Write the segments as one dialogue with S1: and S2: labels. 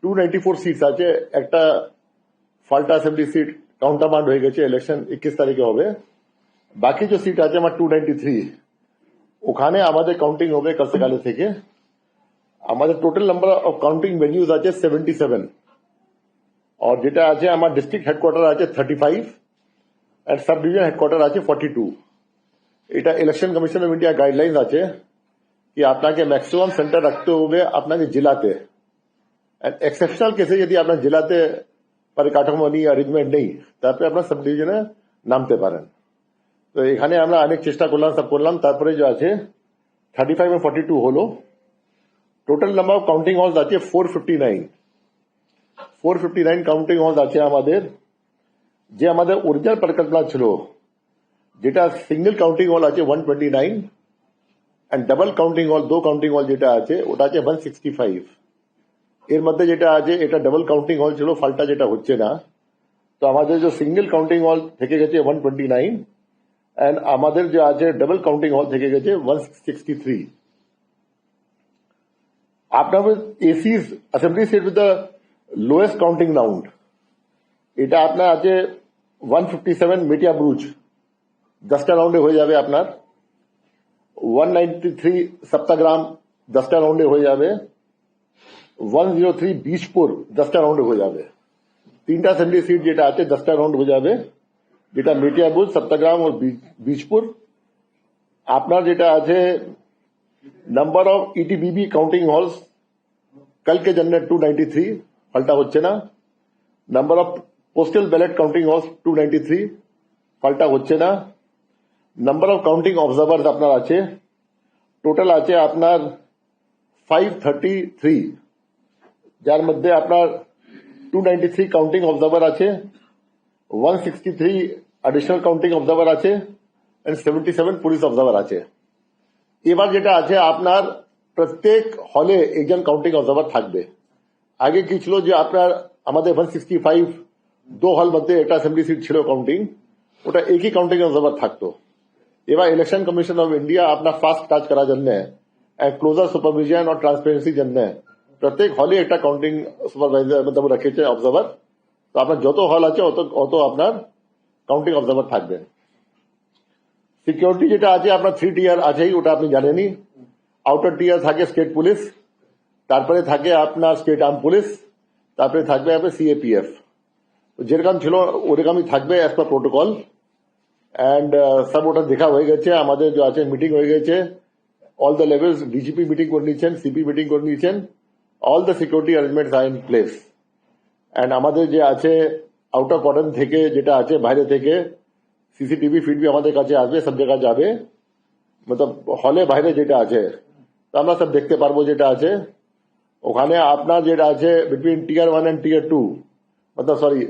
S1: 294 seats আছে। একটা ফাল্টা assembly seat কাউন্টারমান্ড হয়ে গেছে, ইলেকশন 21 তারিখে হবে। বাকি যে সিট আছে আমার 293, ওখানে আমাদের কাউন্টিং হবে কাল থেকে। আমাদের টোটাল নাম্বার অফ কাউন্টিং ভেন্যুজ আছে 77, और যেটা আছে আমার ডিস্ট্রিক্ট হেডকোয়ার্টার আছে 35 এন্ড সাব ডিভিশন হেডকোয়ার্টার আছে 42। এটা election commission of India guidelines আছে কি আপনাকে ম্যাক্সিমাম সেন্টার রাখতে হবে আপনাকে জেলাতে। এক্সেপশনাল কেসে যদি আপনার জেলাতে পরিকাঠামো নেই, অ্যারেঞ্জমেন্ট নেই, তারপরে আপনার সাব ডিভিশনে নামতে পারেন। তো এখানে আমরা অনেক চেষ্টা করলাম, সব করলাম, তারপরে যে আছে 35 এবং 42 হলো। Total number of counting halls আছে 459 কাউন্টিং হলস আছে আমাদের। যে আমাদের অরিজিনাল পরিকল্পনা ছিল, যেটা সিঙ্গেল কাউন্টিং হল আছে 129 এন্ড ডাবল কাউন্টিং হল, দো কাউন্টিং হল যেটা আছে ওটা আছে 165। এর মধ্যে যেটা আছে এটা ডাবল কাউন্টিং হল ছিল, ফাল্টা যেটা হচ্ছে না। তো আমাদের যে সিঙ্গেল কাউন্টিং হল থেকে গেছে 129 এন্ড আমাদের যে আছে ডাবল কাউন্টিং হল থেকে গেছে 163। আপনার এসিস assembly seat with the lowest counting round, এটা আপনার আছে 157 মেটিয়া ব্রুচ, 10টা রাউন্ডে হয়ে যাবে আপনার। 193 সপ্তাগ্রাম, 10টা রাউন্ডে হয়ে যাবে। 103 बीजपुर, 10টা রাউন্ডে হয়ে যাবে। 3টা অ্যাসেম্বলি সিট যেটা আছে 10টা রাউন্ড হয়ে যাবে, যেটা মেটিয়া ব্রুচ, সপ্তাগ্রাম और बीजपुर। আপনার যেটা আছে নাম্বার অফ ইটিবিবি কাউন্টিং হলস कल के जन 293, फल्टा হচ্ছে না। Number of postal ballot counting halls 293, ফল্টা হচ্ছে না। নাম্বার অফ কাউন্টিং অবজার্ভার্স আপনার আছে, টোটাল আছে আপনার 533, যার মধ্যে আপনার 293 কাউন্টিং অবজার্ভার আছে, 163 অ্যাডিশনাল কাউন্টিং অবজার্ভার আছে এন্ড 77 পুলিশ অবজার্ভার আছে। এবার যেটা আছে আপনার প্রত্যেক হলে একজন কাউন্টিং অবজার্ভার থাকবে। আগে কি ছিল যে আপনার আমাদের 165 দো হল মধ্যে একটা অ্যাসেম্বলি সিট ছিল কাউন্টিং, ওটা একই কাউন্টিং অবজার্ভার থাকতো। এবার ইলেকশন কমিশন অফ ইন্ডিয়া আপনার ফাস্ট কাজ করার জন্য ক্লোজার সুপারভিশন और ট্রান্সপারেন্সির জন্য প্রত্যেক হলে একটা কাউন্টিং সুপারভাইজার মতলব রেখেছে অবজার্ভার। তো আপনার যত হল আছে অত আপনার কাউন্টিং অবজার্ভার থাকবে। সিকিউরিটি যেটা আছে আপনার 3 টিয়ার আছেই, ওটা আপনি জানেনই। আউটার টিয়ার থাকে স্টেট পুলিশ, তারপরে থাকে আপনার স্টেট আর্ম পুলিশ, তারপরে থাকবে আপনার সিএপিএফ। যেরকম ছিল ওরকমই থাকবে অ্যাজ পার প্রোটোকল। এন্ড সব ওটা দেখা হয়ে গেছে, আমাদের যে আছে মিটিং হয়ে গেছে, all the levels, DGP meeting করে নিয়েছেন, সিপি মিটিং করে নিয়েছেন, all the security arrangements are in place. And আমাদের যে আছে আউটার কর্ডন থেকে যেটা আছে বাইরে থেকে সিসিটিভি ফিড भी আমাদের কাছে আসবে, সব জায়গায় যাবে, মতলব হলে বাইরে যেটা আছে তো আমরা সব দেখতে পারবো যেটা আছে ওখানে। আপনার যেটা আছে বিটুইন টিয়ার 1 এন্ড টিয়ার 2, মতলব সরি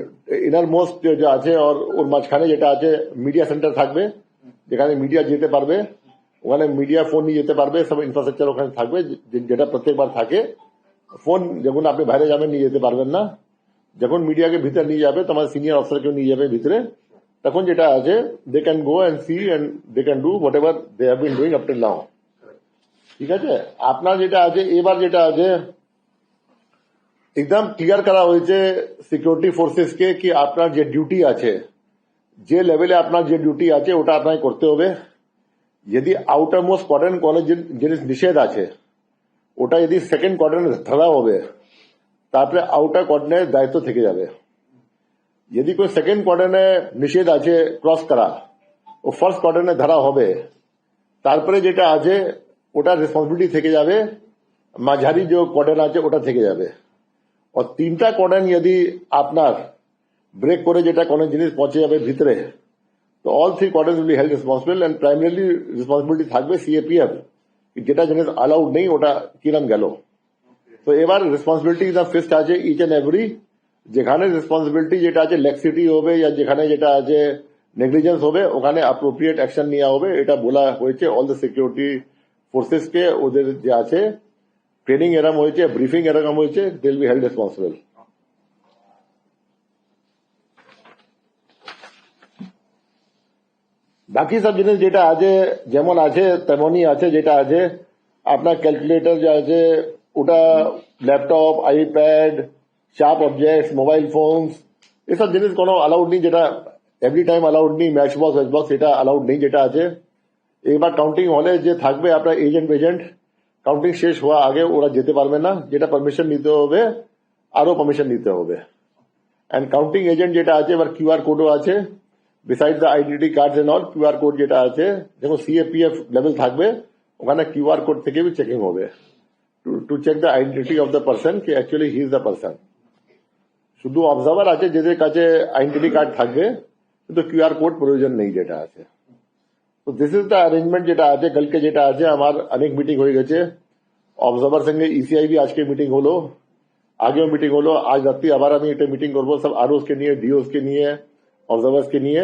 S1: ইনার মোস্ট যে আছে আর ওর মাঝখানে যেটা আছে মিডিয়া সেন্টার থাকবে, যেখানে মিডিয়া যেতে পারবে, ওখানে মিডিয়া ফোন নিয়ে যেতে পারবে, সব ইনফ্রাস্ট্রাকচার ওখানে থাকবে, যেটা প্রত্যেকবার থাকে। ফোন যখন আপনি বাইরে যাবেন নিয়ে যেতে পারবেন না, যখন মিডিয়াকে ভিতরে নিয়ে যাবে তোমার সিনিয়র অফিসারকে নিয়ে যাবে ভিতরে, তখন যেটা আছে they can go and see and they can do whatever they have been doing up till now. ঠিক আছে, আপনার যেটা আছে এবার যেটা আছে একদম ক্লিয়ার করা হয়েছে সিকিউরিটি ফোর্সেসকে কি আপনার যে ডিউটি আছে, যে লেভেলে আপনার যে ডিউটি আছে ওটা আপনাকে করতে হবে। যদি আউটার মোস্ট কোয়ার্ডার কলেজ জিনিস নিষেধ আছে, ওটা যদি সেকেন্ড কোয়ার্ডারে ধরা হবে, তারপরে আউটার কোয়ার্ডারের দায়িত্ব থেকে যাবে। যদি কোই সেকেন্ড কোয়ার্ডারে নিষেধ আছে ক্রস করা, ও ফার্স্ট কোয়ার্ডারে ধরা হবে, তারপরে যেটা আছে ওটা রেসপন্সিবিলিটি থেকে যাবে, মাঝারি যে কোয়ার্ডার আছে ওটা থেকে যাবে। और 3টা কোয়ার্ডার যদি আপনার ব্রেক করে যেটা কোনো জিনিস পৌঁছে যাবে ভিতরে, তো all 3 quarter will be held responsible and primarily responsibility থাকবে সিএপিএফ, যেটা জিনিস অ্যালাউড নেই ওটা কিরম গেল। তো এবার রেসপন্সিবিলিটি ইজ ফিক্সড আছে ইচ এন্ড এভরি। যেখানে রেসপন্সিবিলিটি যেটা আছে লেক্সিটি হবে या যেখানে যেটা আছে নেগলিজেন্স হবে, ওখানে অ্যাপ্রোপ্রিয়েট অ্যাকশন নেওয়া হবে, এটা বলা হয়েছে অল দ্য সিকিউরিটি ফোর্সেসকে। ওদের যে আছে ট্রেনিং এরকম হয়েছে, ব্রিফিং এরকম হয়েছে, they will be held responsible. বাকি সব জিনিস যেটা আছে যেমন আছে তেমনই আছে। যেটা আছে আপনার ক্যালকুলেটর যে আছে ওটা laptop, iPad, sharp objects, mobile phones, এসব জিনিস কোনো অ্যালাউড নেই, যেটা এভরি টাইম অ্যালাউড নেই। ম্যাচ বক্স এটা অ্যালাউড নেই যেটা আছে। এবার কাউন্টিং হলে যে থাকবে আপনার এজেন্ট, কাউন্টিং শেষ হওয়া আগে ওরা যেতে পারবে না, যেটা পারমিশন নিতে হবে, আরো পারমিশন নিতে হবে। অ্যান্ড কাউন্টিং এজেন্ট যেটা আছে, এবার কিউআর কোডও আছে, beside the identity card and all, QR code যেটা আছে, যখন সিএপিএফ লেভেল থাকবে ওখানে কিউআর কোড থেকে বি চেকিং হবে to check the identity of the person কি actually he is the person. শুধু অবজার্ভার আছে যাদের কাছে আইডেন্টি কার্ড থাকবে, কিন্তু কিউআর কোড প্রয়োজন নেই যেটা আছে। তো দিস ইজ দ্য অ্যারেঞ্জমেন্ট যেটা আছে। কালকে যেটা আছে আমার অনেক মিটিং হয়ে গেছে, অবজার্ভার সঙ্গে ইসিআই বি আজকে মিটিং হলো, আগেও মিটিং হলো, আজ রাত্রি আবার আমি একটা মিটিং করবো সব আরওস কে নিয়ে, ডিওস কে নিয়ে, অবজার্ভার্স কে নিয়ে।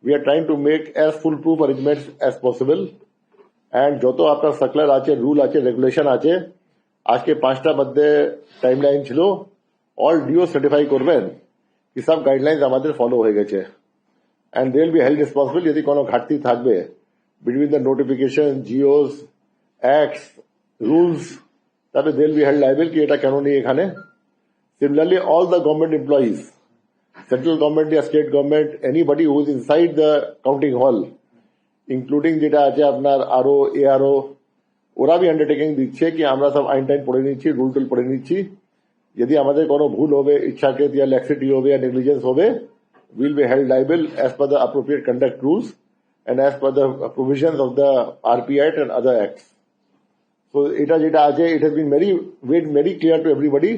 S1: We are trying to make as foolproof arrangements as possible. And যত আপনার সার্কুলার আছে, রুল আছে, রেগুলেশন আছে, আজকে 5টা মধ্যে টাইম লাইন ছিল, অল ডিও সার্টিফাই করবেন কি সব গাইডলাইন্স আমাদের ফলো হয়ে গেছে। And they will be held responsible যদি কোনো ঘাটতি থাকবে between the notification, GOs, acts, rules, তবে they will be held liable কি এটা কেন নেই এখানে। Similarly all the government employees, central government या state government, anybody who is inside the counting hall, including যেটা আছে আপনার আরও এআরও, ওরা भी আন্ডারটেকিং দিচ্ছে কি আমরা সব আইন টাইন পড়ে নিচ্ছি, রুল টুল পড়ে নিচ্ছি, যদি আমাদের কোনো ভুল হবে, ইচ্ছাকৃত या ল্যাক্সিটি হবে या নেগলিজেন্স হবে, will be held liable as per the appropriate conduct rules and as per the provisions of the RP Act and other acts. So এটা যেটা আছে, it has been made very clear to everybody.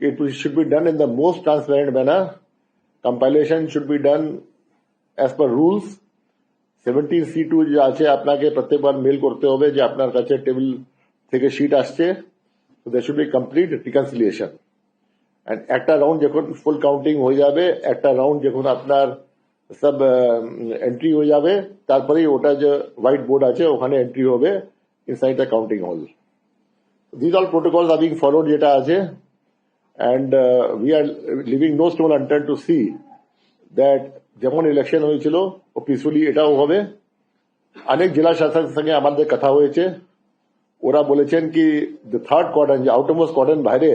S1: It should be done in the most transparent manner. Compilation should be done as per rules. 17C2 যে আছে আপনাকে প্রত্যেকবার mail করতে হবে যে আপনার কাছে টেবিল থেকে শিট আসছে। So there should be complete reconciliation. And একটা রাউন্ড যখন ফুল কাউন্টিং হয়ে যাবে, একটা রাউন্ড যখন আপনার সব এন্ট্রি হয়ে যাবে, তারপরেই ওটা যে হোয়াইট বোর্ড আছে ওখানে এন্ট্রি হবে inside the counting hall. This all protocols are being followed যেটা আছে। And we are leaving no stone unturned to see that যেমন ইলেকশন হয়েছিল ও পিসফুলি এটাও হবে। অনেক জেলা শাসকের সঙ্গে আমাদের কথা হয়েছে, ওরা বলেছেন কি দ্য থার্ড কোয়ার্টার, যে আউটারমোস্ট কোয়ার্টার বাইরে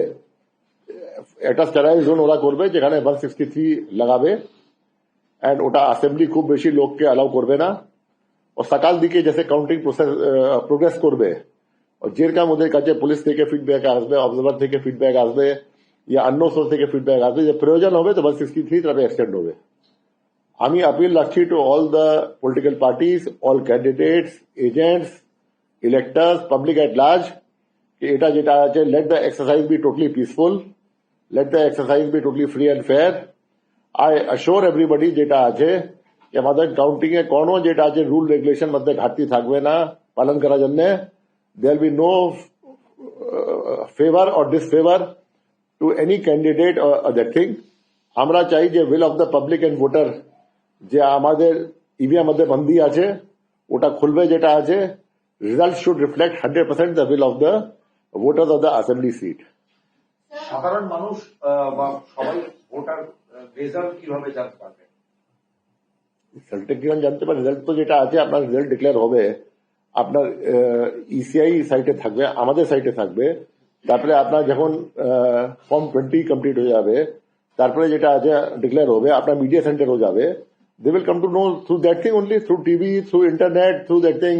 S1: একটা স্টেরাইল জোন ওরা করবে যেখানে 163 লাগাবে। অ্যান্ড ওটা অ্যাসেম্বলি খুব বেশি লোককে অ্যালাউ করবে না। ও সকাল দিকে যেসে কাউন্টিং প্রোগ্রেস করবে, যেরকম ওদের কাছে পুলিশ থেকে ফিডব্যাক আসবে, অবজার্ভার থেকে ফিডব্যাক আসবে, या অন্য সোর্স থেকে ফিডব্যাক আসবে, যে প্রয়োজন হবে তো 163 তবে এক্সটেন্ড হবে। আমি আপিল রাখছি to all the political parties, all candidates, agents, electors, public at large, এটা যেটা আছে, let the exercise B totally peaceful, let the exercise be totally free and fair. I assure everybody যেটা আছে আমাদের counting এ কোনো যেটা আছে রুল রেগুলেশন মধ্যে ঘাটতি থাকবে না পালন করার জন্য। there will be no favor or disfavor to any candidate or other thing. আমরা চাই যে will of the public and voter যে আমাদের ইভিএম মধ্যে বন্দি আছে ওটা খুলবে যেটা আছে, result should reflect 100% the will of the voters of the assembly seat.
S2: সাধারণ মানুষ বা সবাই ভোটার রেজাল্ট কিভাবে জানতে পারবে?
S1: রিজাল্টে কিভাবে জানতে পারে? রেজাল্ট তো যেটা আছে আপনার রেজাল্ট ডিক্লেয়ার হবে, আপনার ইসিআই সাইটে থাকবে, আমাদের সাইটে থাকবে। তারপরে আপনার যখন ফর্ম 20 কমপ্লিট হয়ে যাবে, তারপরে যেটা আছে ডিক্লেয়ার হবে, আপনার মিডিয়া সেন্টারও যাবে। They will come to know through that thing only, through TV, through internet, through that thing.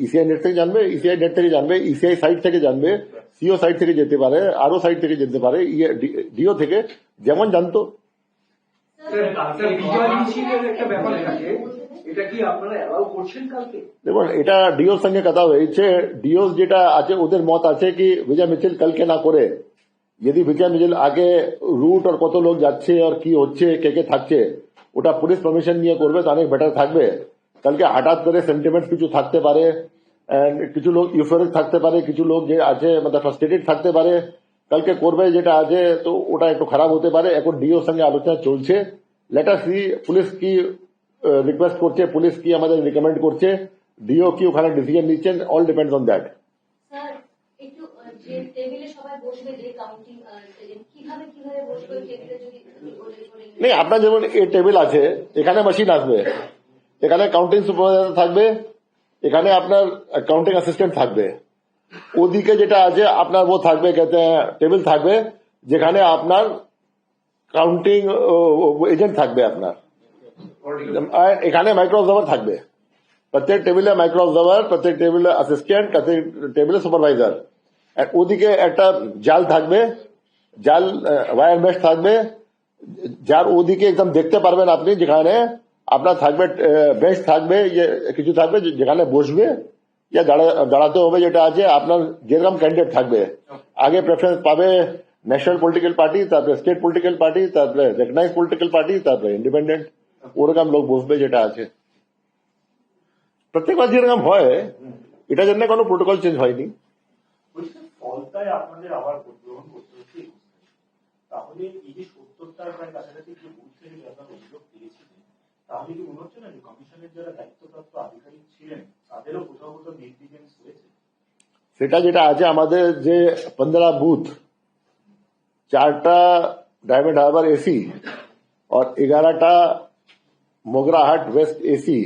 S1: ECI net থেকে জানবে, ইসিআই নেট থেকে জানবে, ইসিআই সাইট থেকে জানবে, সিও সাইট থেকে যেতে পারে, আরো সাইট থেকে যেতে পারে, ডিও থেকে যেমন জানতো। দেখুন এটা ডিওর সঙ্গে কথা হয়েছে, ডিও যেটা আছে ওদের মত আছে কি বিজয় মিছিল কালকে না করে, যদি বিজয় মিছিল আগে রুট আর কত লোক যাচ্ছে আর কি হচ্ছে, কে কে থাকছে, ওটা পুলিশ পারমিশন নিয়ে করবে তো অনেক বেটার থাকবে। কালকে হঠাৎ করে সেন্টিমেন্ট কিছু থাকতে পারে, কিছু লোক ইউফোরিক থাকতে পারে, কিছু লোক যে আছে মানে ফ্রাস্ট্রেটেড থাকতে পারে, কালকে করবে যেটা আছে তো ওটা একটু খারাপ হতে পারে। এখন ডিওর সঙ্গে আলোচনা চলছে, লেট আস সি পুলিশ কি রিকোয়েস্ট করছে, পুলিশ কি আমাদের রিকমেন্ড করছে, ডিও কি ওখানে ডিসিশন নিচ্ছেন, অল ডিপেন্ডস অন দ্যাট। নেই আপনার যেমন এই টেবিল আছে, এখানে মেশিন আসবে, এখানে কাউন্টিং সুপারভাইজার থাকবে, এখানে আপনার কাউন্টিং অ্যাসিস্ট্যান্ট থাকবে, ওদিকে যেটা আছে আপনার ও থাকবে টেবিল থাকবে, যেখানে আপনার কাউন্টিং এজেন্ট থাকবে আপনার, আর এখানে মাইক্রো অবজার্ভার থাকবে। প্রত্যেক টেবিলে মাইক্রো অবজার্ভার, প্রত্যেক টেবিলে অ্যাসিস্ট্যান্ট, প্রত্যেক টেবিলে সুপারভাইজার। ওদিকে একটা জাল থাকবে, জাল ওয়্যার মেশ থাকবে, যার ওদিকে একদম দেখতে পারবেন আপনি, যেখানে আপনার থাকবে বেঞ্চ থাকবে, কিছু থাকবে যেখানে বসবে ইয়া দাঁড়াতে হবে, যেটা আছে আপনার যেরকম ক্যান্ডিডেট থাকবে। আগে প্রেফারেন্স পাবে ন্যাশনাল পলিটিক্যাল পার্টি, তারপরে স্টেট পলিটিক্যাল পার্টি, তারপরে রেকগনাইজ পলিটিক্যাল পার্টি, তারপরে ইন্ডিপেন্ডেন্ট, ওরকম লোক বসবে যেটা আছে। প্রত্যেকবার যেরকম হয়, এটার জন্য কোনো প্রোটোকল চেঞ্জ হয়নি।
S3: ফলতায় আপনাদের আবার ভোট গ্রহণ করতে হচ্ছে। তাহলে এই যে 70টার প্রায় কাছাকাছি যে বুথ থেকে আপনার অভিযোগ পেয়েছিলেন, তাহলে কি মনে হচ্ছে না যে কমিশনের যারা দায়িত্বপ্রাপ্ত আধিকারিক ছিলেন তাদেরও কোথাও কোথাও নেগলিজেন্স হয়েছে?
S1: সেটা যেটা আছে, আমাদের যে 15 বুথ, 4টা ডায়মন্ড হারবার এসি আর 11টা মোগরাহাট ওয়েস্ট এসি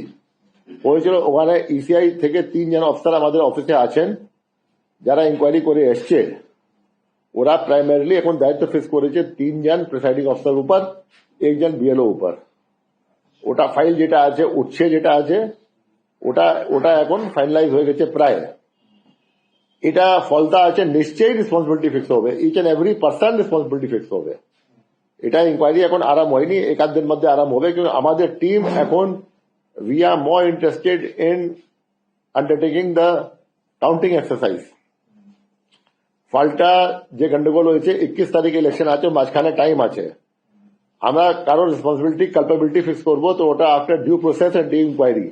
S1: হয়েছিল। ওখানে ইসিআই থেকে 3 জন অফিসার আমাদের অফিসে আছেন, যারা ইনকোয়ারি করে এসছে। ওরা প্রাইমারিলি এখন দায়িত্ব ফেস করেছে 3 জন প্রিসাইডিং অফিসার উপর, 1 জন বিএলও উপর। ওটা ফাইল যেটা আছে উঠছে, যেটা আছে ওটা এখন ফাইনালাইজ হয়ে গেছে প্রায়। এটা ফলতা আছে, নিশ্চয়ই রেসপন্সিবিলিটি ফিক্স হবে, each and every person responsibility fix হবে। এটা ইনকোয়ারি এখন আরাম হয়নি, এক আধ দিন মধ্যে আরাম হবে, কিন্তু আমাদের টিম এখন we are more interested in undertaking the counting exercise. ফলটা যে গন্ডগোল হয়েছে, 21 তারিখে ইলেকশন আছে, মাঝখানে টাইম আছে। আমরা কারো রেসপন্সিবিলিটি কালপাবিলিটি ফিক্স করবো, তো ওটা after due process and due inquiry.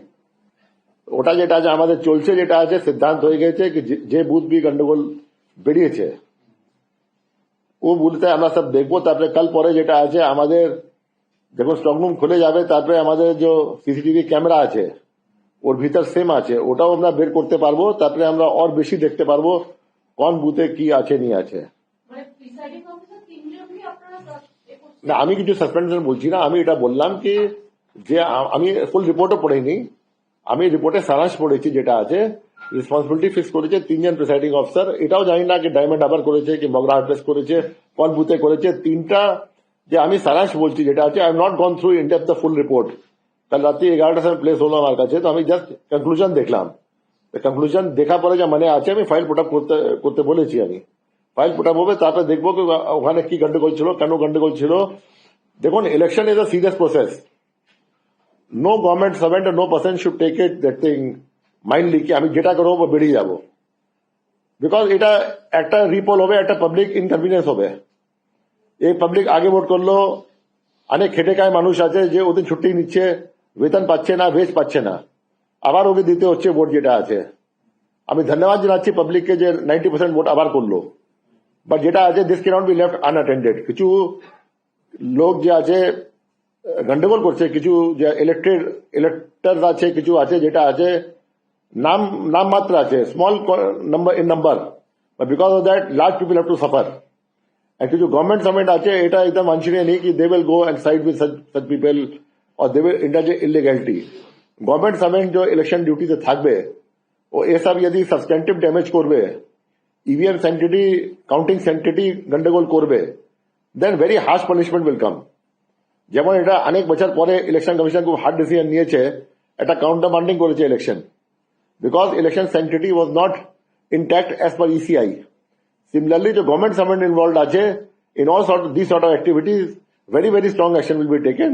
S1: ওটা যেটা আছে আমাদের চলছে, যেটা আছে সিদ্ধান্ত হয়ে গেছে কি যে বুথ বি গন্ডগোল বেরিয়েছে ও বুথে আমরা সব দেখবো। তারপরে কাল পরে যেটা আছে আমাদের যখন স্ট্রং রুম খুলে যাবে, তারপরে আমাদের যে সিসিটিভি ক্যামেরা আছে ওর ভিতর সেম আছে, ওটাও আমরা বের করতে পারবো। তারপরে আমরা আর বেশি দেখতে পারবো কোন বুথে কি আছে নিয়ে আছে। না, আমি কিছু সাসপেনশন বলছি না, আমি এটা বললাম কি যে আমি ফুল রিপোর্টও পড়িনি, আমি রিপোর্টে সারাংশ পড়েছি। যেটা আছে রেসপন্সিবিলিটি ফিক্স করেছে 3 জন প্রিসাইডিং অফিসার। এটাও জানি না কি ডায়মন্ড হারবার করেছে কি মগরাহাট ওয়েস্ট করেছে, কোন বুথে করেছে। 3টা যে আমি সারাংশ বলছি যেটা আছে, I have not gone through in depth the full report. কাল রাত্রি 11টার সময় প্লেস হলো আমার কাছে, তো আমি জাস্ট কনক্লুশন দেখলাম। কনক্লুশন দেখা পরে যা মানে আছে, আমি ফাইল পুট আপ করতে বলেছি। আমি ফাইল পুট আপ হবে, তারপরে দেখবো কি ওখানে কি গন্ডগোল ছিল, কেন গন্ডগোল ছিল। দেখুন, election is a serious process. No government servant no person should take it that thing mildly কি আমি যেটা করবো বেরিয়ে যাবো। বিকজ এটা একটা রিপোল হবে, একটা পাবলিক ইনকনভিনিয়েন্স হবে। এই পাবলিক আগে ভোট করলো, অনেক খেটে খায় মানুষ আছে যে ওদের ছুটি নিচ্ছে, বেতন পাচ্ছে না, ওয়েজ পাচ্ছে না, আবার ওকে দিতে হচ্ছে ভোট যেটা আছে। আমি ধন্যবাদ জানাচ্ছি পাবলিককে যে 90% ভোট আবার করলো। বাট যেটা আছে, this cannot be left unattended. কিছু লোক যে আছে গন্ডগোল করছে, কিছু যে ইলেক্টর আছে, কিছু আছে যেটা আছে নাম মাত্র আছে, small number in number, but because of that large people have to suffer. আর কিছু গভর্নমেন্ট সার্ভেন্ট আছে, এটা একদম মানসিনীয় নেই কি they will go and side with such people और they will indulge in illegality. Government servant जो इलेक्शन ड्यूटी से থাকবে, ও এসব যদি সাবস্ট্যান্টিভ ড্যামেজ করবে, ইভিএম স্যানিটিটি, কাউন্টিং স্যানিটিটি গন্ডগোল করবে, then very harsh punishment will come. যেমন এটা অনেক বছর পরে ইলেকশন কমিশন খুব হার্ড ডিসিশন নিয়েছে, একটা কাউন্টার মান্ডিং করেছে election, because election sanctity was not intact as per ECI. Similarly, the government servant involved আছে in all these sort of activities, very, very strong action will be taken,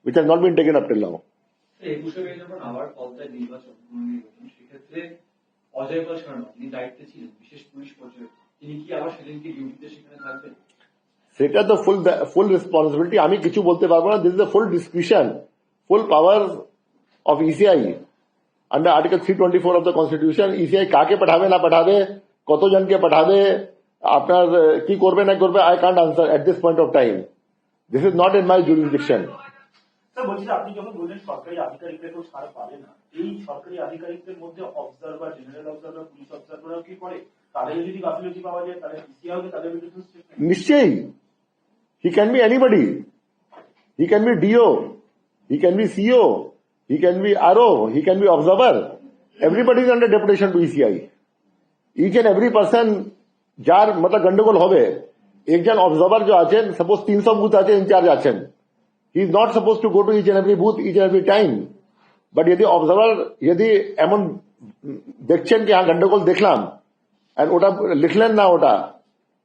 S1: which has not been taken up till now.
S4: যখন আবার ফলতায় নির্বাচন সেক্ষেত্রে অজয় পাল শর্মা তিনি দায়িত্বে ছিলেন বিশেষ police পর্যবেক্ষক, তিনি কি আবার সেদিনকে ডিউটিতে সেখানে থাকবেন?
S1: সেটা তো ফুল রেসপন্সিবিলিটি, আমি কিছু বলতে পারবো না। This is the full description, full power of ECI under article 324 of the constitution. ECI কাকে পাঠাবে না পাঠাবে, কতজনকে পাঠাবে, আপনার কি করবে না করবে, I can't answer at this point of time. This is not in my jurisdiction.
S3: Sir বলছি, আপনি যখন বললেন সরকারি আধিকারিকরা কেউ ছাড় পাবে না, এই সরকারি আধিকারিকদের মধ্যে অবজারভার, জেনারেল অবজারভার, পুলিশ অবজারভারও কি করে? তাদের যদি গাফিলতি পাওয়া যায়, তাহলে ইসিআই হবে তাদের বিরুদ্ধে
S1: নিশ্চয়ই। He can be anybody, he can be DO, he can be CO, he can be ARO, he can be observer. Everybody is under deputation to ECI. Each and every person যার মতলব গন্ডগোল হবে, একজন observer যে আছেন, suppose 300 booth আছে, incharge আছেন, he is not suppose to go to each and every booth each and every time. But যদি অবজার্ভার যদি এমন দেখছেন কি হ্যাঁ গন্ডগোল দেখলাম, আর ওটা লিখলেন না, ওটা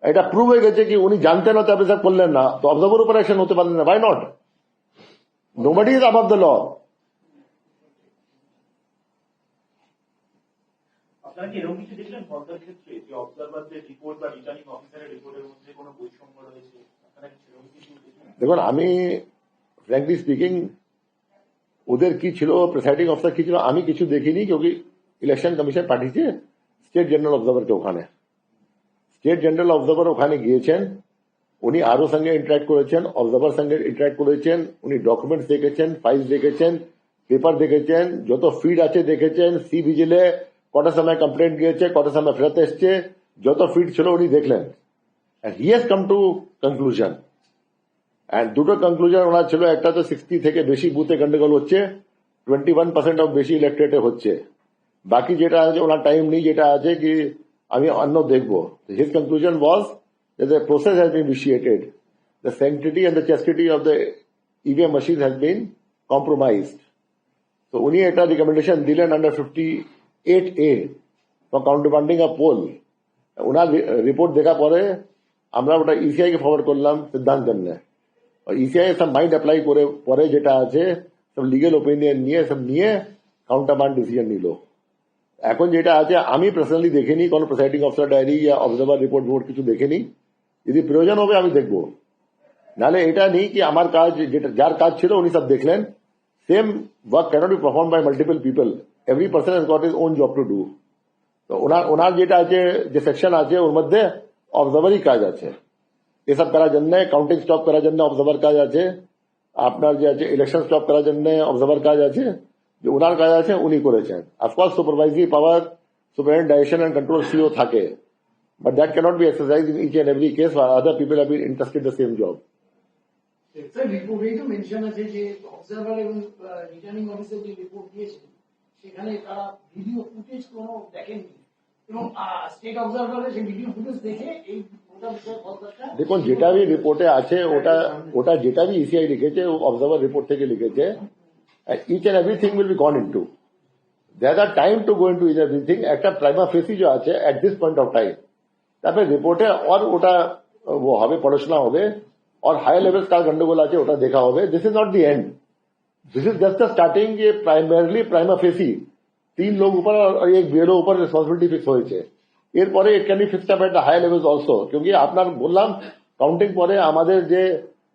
S1: এটা প্রুভ হয়ে গেছে কি উনি জানতেন না, তারপরে স্যার করলেন না, তো অবজার্ভার উপর অ্যাকশন হতে পারলেন না। Why not? Nobody is above the law.
S3: আপনারা কি এরকম কিছু দেখলেন ফলতার ক্ষেত্রে যে অবজারভারদের রিপোর্ট বা রিটার্নিং অফিসারের রিপোর্টের মধ্যে কোনো বৈষম্য রয়েছে? আপনারা কি সেরকম কিছু দেখলেন?
S1: দেখুন, আমি ফ্র্যাঙ্কলি স্পিকিং ওদের কি ছিল, প্রিসাইডিং অফিসার কি ছিল, আমি কিছু দেখিনি, क्योंकि ইলেকশন কমিশন পাঠিয়েছে স্টেট জেনারেল অবজারভারকে ওখানে। স্টেট জেনারেল অবজারভার ওখানে গিয়েছেন, উনি আরো সঙ্গে ইন্টারাক্ট করেছেন, অবজারভার সঙ্গে ইন্টারাক্ট করেছেন, উনি ডকুমেন্টস দেখেছেন, ফাইলস দেখেছেন, পেপার দেখেছেন, যত ফিড আছে দেখেছেন, সি ভিজিলে কটার সময় কমপ্লেন্ট গিয়েছে, কটার সময় ফেরত এসছে, যত ফিড ছিল উনি দেখলেন। and he has come to conclusion, and দুটো কনক্লুশন ওনার ছিল। একটা তো 60 থেকে বেশি বুথে গন্ডগোল হচ্ছে, 21% অফ বেশি ইলেক্টেডে হচ্ছে, বাকি যেটা আছে ওনার টাইম নেই, যেটা আছে কি আমি অন্য দেখবো। His conclusion was that the process has been vitiated, the sanctity and the chastity of the EVM machine has been compromised. তো উনি একটা রিকমেন্ডেশন দিলেন under 58A for countermanding a poll. ওনার রিপোর্ট দেখা পরে আমরা ওটা ইসিআই কে ফরওয়ার্ড করলাম সিদ্ধান্ত জন্য, ইসিআই সব মাইন্ড অ্যাপ্লাই করে পরে যেটা আছে সব লিগেল ওপিনিয়ন নিয়ে সব নিয়ে কাউন্টারবান্ড ডিসিশন নিল। এখন যেটা আছে আমি পার্সোনালি দেখিনি, কোনো প্রিসাইডিং অফিসার ডায়েরি ইয়া অবজারভার রিপোর্ট বোর্ড কিছু দেখেনি। যদি প্রয়োজন হবে আমি দেখবো, নাহলে এটা নেই কি আমার কাজ যেটা যার কাজ ছিল উনি সব দেখলেন। Same work cannot be perform by multiple people, every person has got his own job to do. তো ওনার যেটা আছে, যে সেকশন আছে ওর মধ্যে অবজারভারই কাজ আছে, এসব করার জন্য, কাউন্টিং স্টপ করার জন্য অবজারভার কাজ আছে, আপনার যে আছে ইলেকশন স্টপ করার জন্য অবজারভার কাজ আছে, যে ওনার কাজ আছে উনি করেছেন। Of course supervisory power, superintendent direction and control CO থাকে, but that cannot be exercised in each and every case where other people have been entrusted the same job.
S5: Sir রিপোর্টেই তো মেনশন আছে যে অবজারভার এবং রিটার্নিং অফিসার যে report দিয়েছে সেখানে তারা ভিডিও ফুটেজ কোনো দেখেননি, এবং স্টেট অবজারভারের সেই ভিডিও ফুটেজ দেখে এই গোটা বিষয়ে ফলতাটা।
S1: দেখুন, যেটা भी রিপোর্টে আছে ওটা যেটা भी ইসিআই লিখেছে অবজারভার রিপোর্ট থেকে লিখেছে, each and everything will be gone into, there are time to go into each everything. একটা প্রাইমা ফেসি যে আছে at this point of time, তারপরে রিপোর্টে और ওটা ও হবে, পড়াশোনা হবে, और हाई लेवल का गंडगोल আছে ওটা দেখা হবে। This is not the end, this is just the starting. ये प्राइमरली प्राइमा फेसी 3 लोग ऊपर और एक बीएलओ ऊपर রেসপন্সিবিলিটি ফিক্স হয়েছে। এরপরে it can be fixed up at the high levels also, क्योंकि আপনার বললাম কাউন্টিং পরে আমাদের যে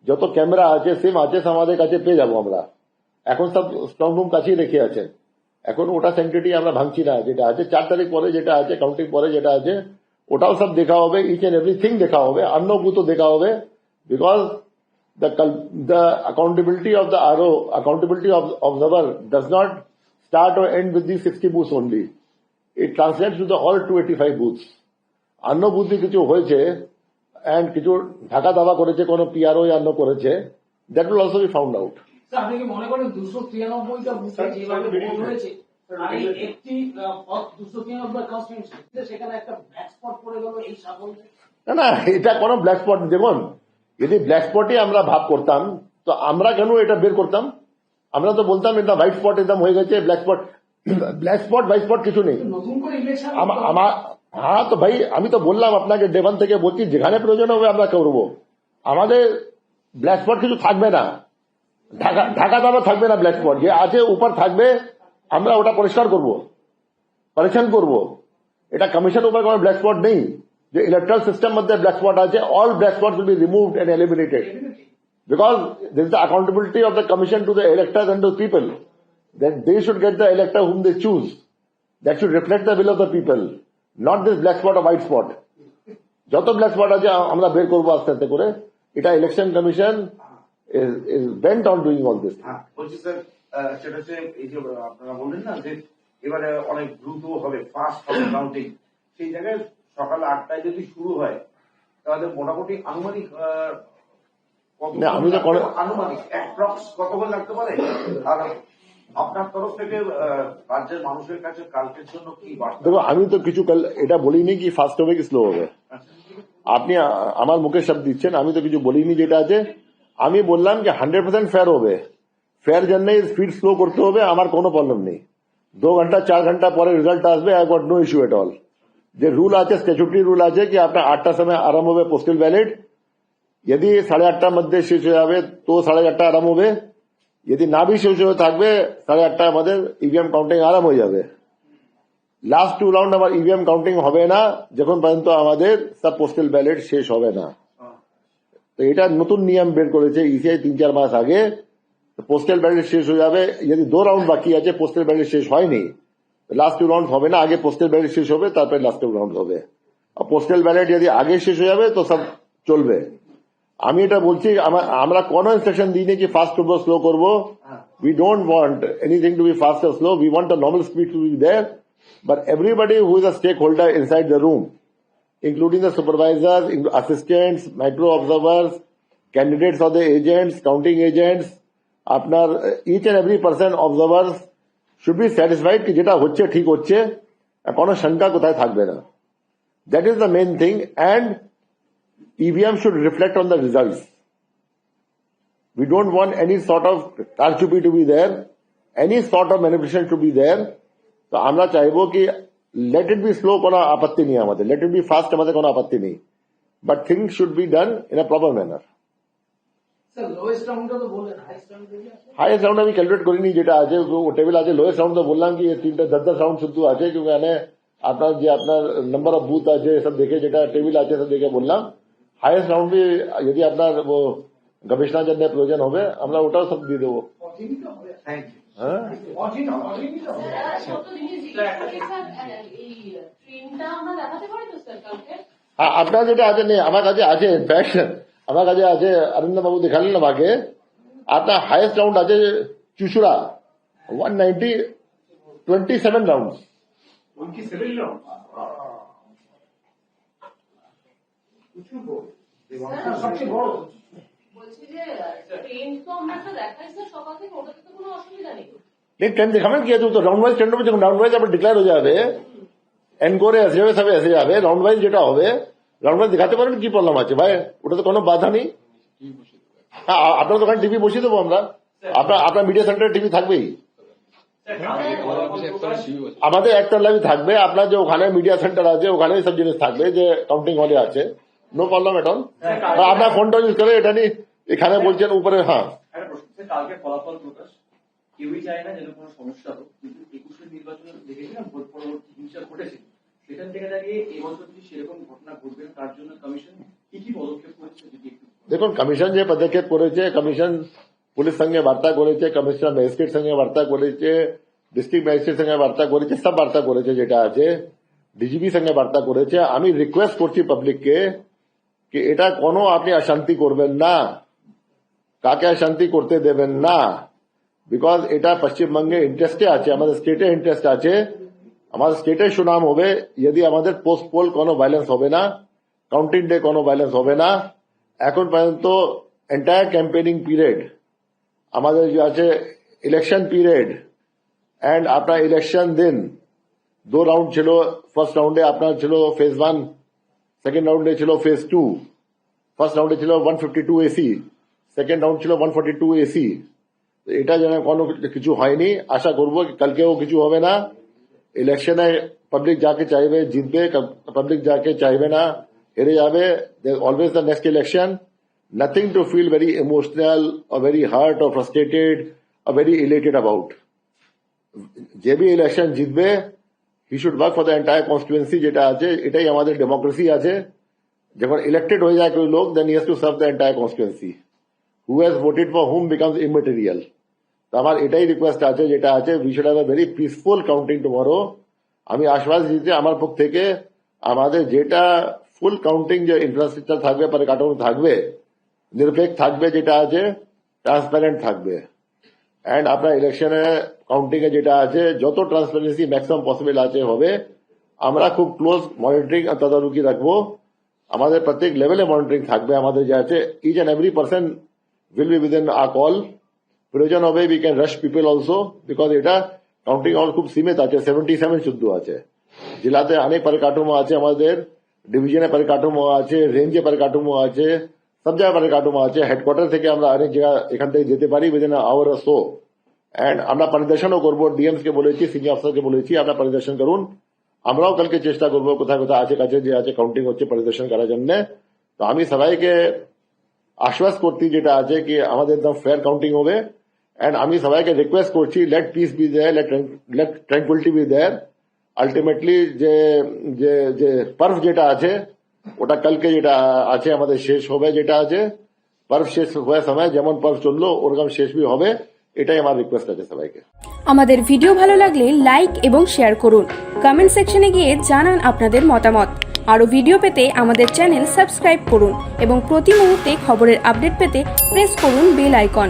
S1: যত ক্যামেরা আছে সিম আছে আমাদের কাছে পেয়ে যাবো আমরা। এখন সব স্ট্রং রুম কাছেই রেখে আছে, এখন ওটা স্যাংটিটি আমরা ভাঙছি না। যেটা আছে 4 তারিখ পরে যেটা আছে কাউন্টিং পরে যেটা আছে ওটাও সব দেখা হবে, ইচ এন্ড এভরিথিং দেখা হবে, অন্য বুথও দেখা হবে। Because the accountability of the RO, accountability of observer does not start or end with these 60 booths only. It translates to the all 285 booths. অন্য বুথে কিছু হয়েছে and কিছু ঢাকা দাবা করেছে, কোনো পিআরও অন্য করেছে, that will also be found out.
S5: Sir আপনি কি মনে করেন 293টা বুথে যেভাবে ভোট হয়েছে আর এই একটি 293 কনস্টিটিউয়েন্সি সেখানে একটা ব্ল্যাক স্পট পড়ে গেল এই সাফল্যে?
S1: না, এটা কোনো ব্ল্যাক স্পট। দেখুন, যদি ব্ল্যাক স্পটই আমরা ভাব করতাম তো আমরা কেন এটা বের করতাম? আমরা তো বলতাম এটা হোয়াইট স্পট একদম হয়ে গেছে, black spot. Black spot white spot কিছু নেই।
S5: নতুন করে ইলেকশন
S1: আমার হ্যাঁ, তো ভাই আমি তো বললাম আপনাকে ডে 1 থেকে বলছি, যেখানে প্রয়োজন হবে আমরা করবো। আমাদের ব্ল্যাক স্পট কিছু থাকবে না, ঢাকা দাবা থাকবে না, ব্ল্যাক স্পট যে আছে উপর থাকবে, আমরা ওটা পরিষ্কার করবো, পরিচ্ছন করবো। এটা কমিশন উপর কোনো ব্ল্যাক স্পট নেই। যে ইলেকট্রাল সিস্টেম মধ্যে ব্ল্যাক স্পট আছে, all black spot will be removed and eliminated, because this is the accountability of the commission to the electors and to people, that they should get the elector whom they choose, that should reflect the will of the people, not this black spot or white spot. যত black spot আছে আমরা বের করবো আস্তে আস্তে করে। এটা election commission is bent on doing all this.
S2: বলছি স্যার, সেটা হচ্ছে এই যে আপনারা বললেন না যে এবারে অনেক দ্রুত হবে, ফাস্ট হবে কাউন্টিং, সেই জায়গায় সকাল 8টায় যদি শুরু হয় তাহলে মোটামুটি আনুমানিক
S1: না, আমি তো
S2: আনুমানিক অ্যাপ্রক্স কতক্ষণ লাগতে পারে? আর আপনার তরফ থেকে রাজ্যের মানুষের কাছে কালকের জন্য কি বার্তা?
S1: দেখো, আমি তো কিছু এটা বলিনি কি ফাস্ট হবে কি স্লো হবে। আপনি আমার মুখে শব্দ দিচ্ছেন, আমি তো কিছু বলিনি যেটা আছে। আমি বললাম যে 100% ফেয়ার হবে, ফেয়ার জন্য স্পিড স্লো করতে হবে, আমার কোনো প্রবলেম নেই। 2 ঘন্টা 4 ঘন্টা পরে রেজাল্ট আসবে, I got no issue at all. যে রুল আছে, স্ট্যাচুটরি রুল আছে কি আপনার 8টার সময় আরম্ভ হবে পোস্টাল ব্যালেট, যদি 8:30টার মধ্যে শেষ হয়ে যাবে তো 8:30 আরম্ভ হবে, যদি না বি শেষ হয়ে থাকবে 8:30 আমাদের ইভিএম কাউন্টিং আরম্ভ হয়ে যাবে। লাস্ট 2 রাউন্ড আমার ইভিএম কাউন্টিং হবে না যখন পর্যন্ত আমাদের সব পোস্টাল ব্যালেট শেষ হবে না। তো এটা নতুন নিয়ম বের করেছে ইসিআই 3-4 মাস আগে। পোস্টাল ব্যালেট শেষ হয়ে যাবে, যদি 2 রাউন্ড বাকি আছে পোস্টাল ব্যালেট শেষ হয়নি, লাস্ট 2 রাউন্ড হবে না, আগে পোস্টাল ব্যালেট শেষ হবে তারপরে লাস্ট 2 রাউন্ড হবে। আর পোস্টাল ব্যালেট যদি আগে শেষ হয়ে যাবে তো সব চলবে। আমি এটা বলছি, আমরা কোনো ইনস্ট্রাকশন দিইনি কি ফাস্ট করবো স্লো করবো। We don't want anything to be fast or slow. We want the normal speed to be there. But everybody who is a stakeholder inside the room, including the supervisors, assistants, micro observers, candidates of the agents, counting agents, আপনার each and every person observers should be satisfied कि যেটা হচ্ছে ঠিক হচ্ছে, কোনো শঙ্কা কোথায় থাকবে না। That is the main thing, and EVM should reflect on the results. We don't want any sort of karchupi to be there, any sort of manipulation to be there. তো আমরা চাইবো কি let it be slow, কোনো আপত্তি নেই আমাদের, let it be fast, আমাদের কোনো আপত্তি নেই, but things should be done in a proper manner.
S5: Sir lowest রাউন্ডটা তো বললেন, হাইস্ট রাউন্ড দেখি আছে।
S1: हाईएस्ट राउंड अभी कैलकुलेट करिনি যেটা আছে वो टेबल আছে। लोएस्ट राउंड तो বললাম কি 3-10 রাউন্ড শুধু আছে, क्योंकि মানে আপনার যে আপনার নাম্বার অফ বুথ আছে সব দেখে যেটা টেবিল আছে সব দেখে বললাম। হাইয়েস্ট রাউন্ড भी যদি আপনার वो গবেষণার জন্য প্রয়োজন হবে আমরা ওটাও সব দিয়ে দেবো।
S5: অধীনিত হবে।
S2: Thank you.
S1: হ্যাঁ
S5: অধীনিত হবে।
S1: হ্যাঁ আপনার যেটা আছে নেই আমার কাছে আছে, ইনফ্যাক্ট আমার কাছে আছে, অরিন্দম বাবু দেখালেন আমাকে। আপনার হাইয়েস্ট রাউন্ড আছে চুচুড়া 190, 27 রাউন্ড।
S3: 27 রাউন্ড
S5: প্রচুর বড়, সবচেয়ে বড়।
S6: বলছি যে ট্রেন তো আমরা তো দেখাই স্যার সকাল থেকে, ওটাতে তো কোনো অসুবিধা নেই।
S1: नहीं ट्रेंड दिखाना किया तो राउंड वाइज ट्रेंड में राउंड वाइज আপনি ডিক্লেয়ার হয়ে যাবে, এনকোরে আসে যাবে, সব এসে যাবে। রাউন্ড ওয়াইজ যেটা হবে রাউন্ড ওয়াইজ দেখাতে পারেন, কি প্রবলেম আছে ভাই, ওটা তো কোনো বাধা নেই। হ্যাঁ আপনার দোকানে টিভি বসিয়ে দেবো আমরা, আপনার মিডিয়া সেন্টারে টিভি থাকবেই, আমাদের একতলায় থাকবে। আপনার যে ওখানে মিডিয়া সেন্টার আছে ওখানে সব জিনিস থাকবে, যে কাউন্টিং হলে আছে, নো প্রবলেম এট অল। আপনার ফোনটা ইউজ করে এটা নিয়ে এখানে বলছেন উপরে। হ্যাঁ
S4: একটা প্রশ্ন, স্যার, কালকে ফলাফল প্রকাশ, কেউই চায় না যেন কোনো সমস্যা হোক, কিন্তু 21-এর নির্বাচনে দেখেছিলাম ভোট পরবর্তী হিংসা ঘটেছে। সেখান থেকে দাঁড়িয়ে এবছর যদি সেরকম ঘটনা ঘটবে তার জন্য কমিশন কি কি পদক্ষেপ করেছে যদি একটু।
S1: দেখুন কমিশন যে পদক্ষেপ করেছে, কমিশন পুলিশ সঙ্গে বার্তা করেছে, কমিশনার ম্যাজিস্ট্রেট সঙ্গে বার্তা করেছে, ডিস্ট্রিক্ট ম্যাজিস্ট্রেট সঙ্গে বার্তা করেছে, সব বার্তা করেছে যেটা আছে, ডিজিপি সঙ্গে বার্তা করেছে। আমি রিকোয়েস্ট করছি পাবলিককে কি এটা কোনো আপনি অশান্তি করবেন না, কাকে অশান্তি করতে দেবেন না, বিকজ এটা পশ্চিমবঙ্গে ইন্টারেস্টে আছে, আমাদের স্টেটে ইন্টারেস্ট আছে, আমাদের স্টেটে সুনাম হবে যদি আমাদের পোস্ট পোল কোনো ভাইলেন্স হবে না, কাউন্টিং ডে কোনো ভাইলেন্স হবে না। এখন পর্যন্ত এন্টায়ার ক্যাম্পেনিং পিরিয়ড আমাদের যে আছে, ইলেকশন পিরিয়ড এন্ড আপনার ইলেকশন দিন 2 রাউন্ড ছিল। ফার্স্ট রাউন্ডে আপনার ছিল ফেজ 1, সেকেন্ড রাউন্ডে ছিল ফেজ 2। ফার্স্ট রাউন্ডে ছিল 152 এসি, সেকেন্ড রাউন্ড ছিল 142 এসি। এটা যেন কোনো কিছু হয়নি, আশা করবো কালকেও কিছু হবে না। ইলেকশনে পাবলিক যাকে চাইবে জিতবে, পাবলিক যাকে চাইবে না হেরে যাবে। Always the next election, nothing to feel very emotional or very hurt or frustrated or very elated about. যে বি ইলেকশন জিতবে he should work for the entire constituency, যেটা আছে এটাই আমাদের ডেমোক্রেসি আছে। যখন ইলেক্টেড হয়ে যায় কোই লোক, then he has to serve the entire constituency. Who has voted for whom becomes immaterial. তো আমার এটাই রিকোয়েস্ট আছে যেটা আছে, we should have a very peaceful counting tomorrow. আমি আশ্বাস দিচ্ছি আমার পক্ষ থেকে, আমাদের যেটা ফুল কাউন্টিং যে ইনফ্রাস্ট্রাকচার থাকবে, পরিকাঠামো থাকবে, নিরপেক্ষ থাকবে, যেটা আছে ট্রান্সপারেন্ট থাকবে। এন্ড আপনার ইলেকশনে কাউন্টিং এ যেটা আছে যত ট্রান্সপারেন্সি ম্যাক্সিমাম পসিবল আছে হবে। আমরা খুব ক্লোজ মনিটরিং তদারকি রাখবো, আমাদের প্রত্যেক লেভেলে মনিটরিং থাকবে। আমাদের যে আছে each and every person will be within our call. প্রয়োজন হবে we can rush people also, because এটা কাউন্টিং আমার খুব সীমিত আছে, 77 শুদ্ধ আছে। জেলাতে অনেক পরিকাঠামো আছে আমাদের, ডিভিশনে পরিকাঠামো আছে, রেঞ্জে পরিকাঠামো আছে, সব জায়গায় পরিকাঠামো আছে। হেডকোয়ার্টার থেকে আমরা অনেক জায়গা এখান থেকে যেতে পারি within hour or so. And আমরা পরিদর্শনও করবো, ডিএমস কে বলেছি, সিনিয়র অফিসারকে বলেছি আপনারা পরিদর্শন করুন। আমরাও কালকে চেষ্টা করবো কোথায় কোথায় আছে কাছে যে আছে কাউন্টিং হচ্ছে পরিদর্শন করার জন্য। তো আমি সবাইকে আশ্বাস করছি যেটা আছে কি আমাদের একদম ফেয়ার কাউন্টিং হবে। অ্যান্ড আমি সবাইকে রিকোয়েস্ট করছি let peace be there, let tranquillity be there. Ultimately যে যে যে পার্ভ যেটা আছে ওটা কালকে যেটা আছে আমাদের শেষ হবে, যেটা আছে পার্ভ শেষ হওয়ার সময় যেমন পার্ভ চললো ওরকম শেষ বি হবে, এটাই আমার রিকোয়েস্ট আছে সবাইকে।
S7: আমাদের ভিডিও ভালো লাগলে লাইক এবং শেয়ার করুন। কমেন্ট সেকশনে গিয়ে জানান আপনাদের মতামত। আরও ভিডিও পেতে আমাদের চ্যানেল সাবস্ক্রাইব করুন এবং প্রতি মুহূর্তে খবরের আপডেট পেতে প্রেস করুন বেল আইকন।